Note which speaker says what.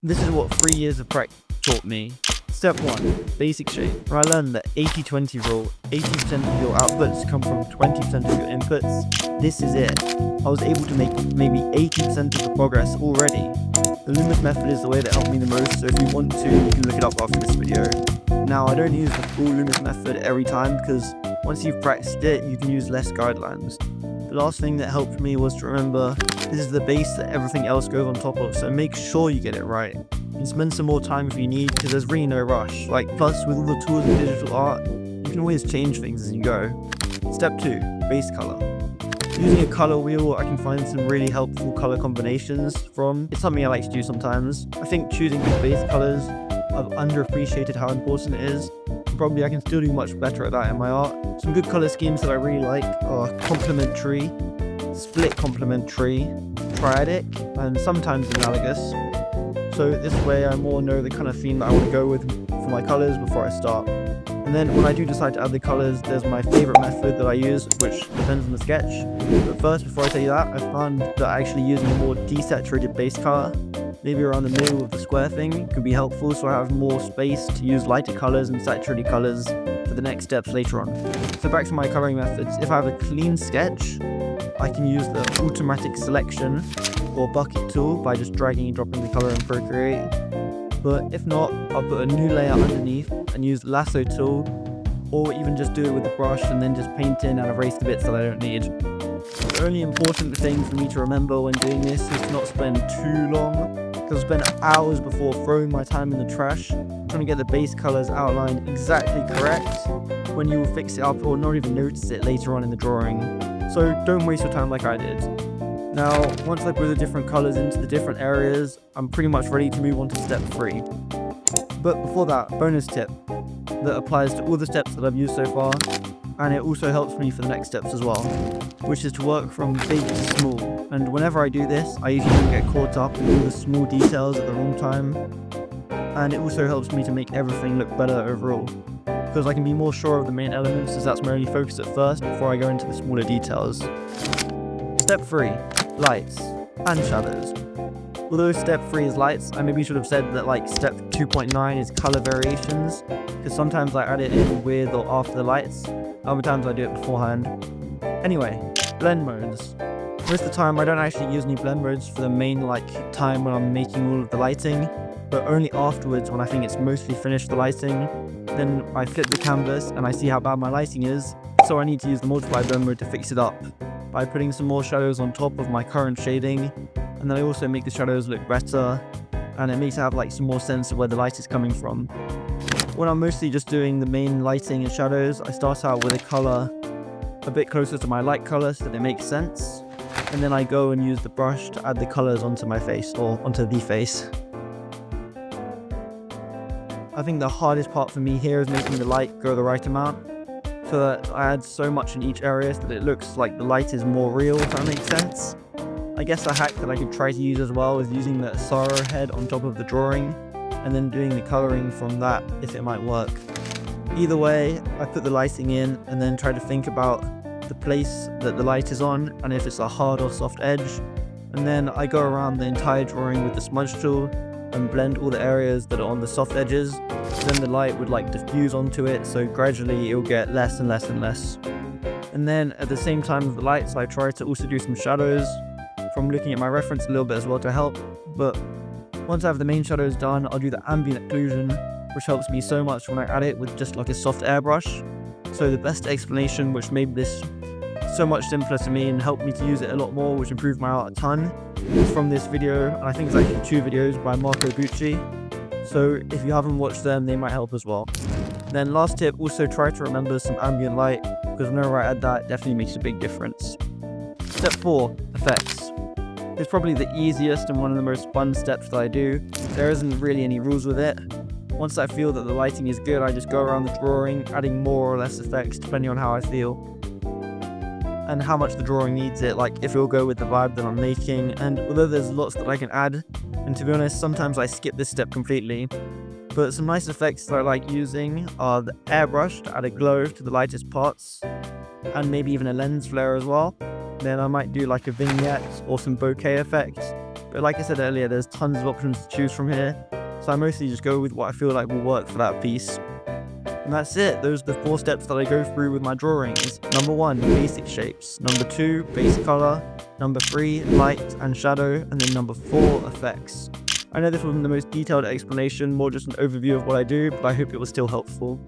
Speaker 1: This is what 3 years of practice taught me. Step 1. Basic shade, where I learned the 80-20 rule. 80% of your outputs come from 20% of your inputs. This is it. I was able to make maybe 80% of the progress already. The Loomis method is the way that helped me the most, so if you want to, you can look it up after this video. Now, I don't use the full Loomis method every time because once you've practiced it, you can use less guidelines. The last thing that helped me was to remember this is the base that everything else goes on top of, so make sure you get it right. You can spend some more time if you need, because there's really no rush. Plus, with all the tools of digital art, you can always change things as you go. Step 2. Base color. Using a color wheel, I can find some really helpful color combinations from. It's something I like to do sometimes. I think choosing good base colors, I've underappreciated how important it is. Probably I can still do much better at that in my art. Some good color schemes that I really like are complementary, split complementary, triadic, and sometimes analogous. So this way I more know the kind of theme that I want to go with for my colors before I start. And then when I do decide to add the colors, there's my favorite method that I use, which depends on the sketch. But first, before I tell you that, I found that actually using a more desaturated base color, maybe around the middle of the square thing, could be helpful, so I have more space to use lighter colors and saturated colors for the next steps later on. So back to my coloring methods. If I have a clean sketch, I can use the automatic selection or bucket tool by just dragging and dropping the color in Procreate. But if not, I'll put a new layer underneath and use the lasso tool, or even just do it with the brush and then just paint in and erase the bits that I don't need. The only important thing for me to remember when doing this is to not spend too long, because I spend hours before throwing my time in the trash trying to get the base colors outlined exactly correct when you will fix it up or not even notice it later on in the drawing. So don't waste your time like I did. Now, once I put the different colors into the different areas, I'm pretty much ready to move on to step 3. But before that, bonus tip that applies to all the steps that I've used so far, and it also helps me for the next steps as well, which is to work from big to small. And whenever I do this, I usually don't get caught up in all the small details at the wrong time, and it also helps me to make everything look better overall, because I can be more sure of the main elements, as that's my only focus at first before I go into the smaller details. Step 3. Lights and shadows. Although step 3 is lights, I maybe should have said that step 2.9 is color variations, because sometimes I add it in with or after the lights, other times I do it beforehand. Anyway, blend modes. Most of the time I don't actually use any blend modes for the main time when I'm making all of the lighting, but only afterwards when I think it's mostly finished the lighting. Then I flip the canvas and I see how bad my lighting is, so I need to use the multiply blend mode to fix it up by putting some more shadows on top of my current shading, and then I also make the shadows look better, and it makes it have some more sense of where the light is coming from. When I'm mostly just doing the main lighting and shadows, I start out with a color a bit closer to my light color so that it makes sense, and then I go and use the brush to add the colors onto my face, or onto the face. I think the hardest part for me here is making the light go the right amount, so that I add so much in each area so that it looks like the light is more real, if that makes sense. I guess a hack that I could try to use as well is using the Sorrow head on top of the drawing, and then doing the colouring from that if it might work. Either way, I put the lighting in and then try to think about the place that the light is on and if it's a hard or soft edge, and then I go around the entire drawing with the smudge tool and blend all the areas that are on the soft edges. Then the light would diffuse onto it, so gradually it will get less and less and less. And then at the same time with the lights, I try to also do some shadows from looking at my reference a little bit as well to help. But once I have the main shadows done, I'll do the ambient occlusion, which helps me so much when I add it with just a soft airbrush. So the best explanation, which made this so much simpler to me and helped me to use it a lot more, which improved my art a ton, is from this video, and I think it's actually 2 videos by Marco Bucci. So if you haven't watched them, they might help as well. Then last tip, also try to remember some ambient light, because whenever I add that, it definitely makes a big difference. Step 4, effects. It's probably the easiest and one of the most fun steps that I do. There isn't really any rules with it. Once I feel that the lighting is good, I just go around the drawing, adding more or less effects depending on how I feel and how much the drawing needs it, if it will go with the vibe that I'm making. And although there's lots that I can add, and to be honest, sometimes I skip this step completely, but some nice effects that I like using are the airbrush to add a glow to the lightest parts, and maybe even a lens flare as well. Then I might do a vignette or some bokeh effects But like I said earlier, there's tons of options to choose from here. So I mostly just go with what I feel like will work for that piece. And that's it. Those are the 4 steps that I go through with my drawings. Number 1, basic shapes. Number 2, base color. Number 3, light and shadow. And then number 4, effects. I know this wasn't the most detailed explanation, more just an overview of what I do, but I hope it was still helpful.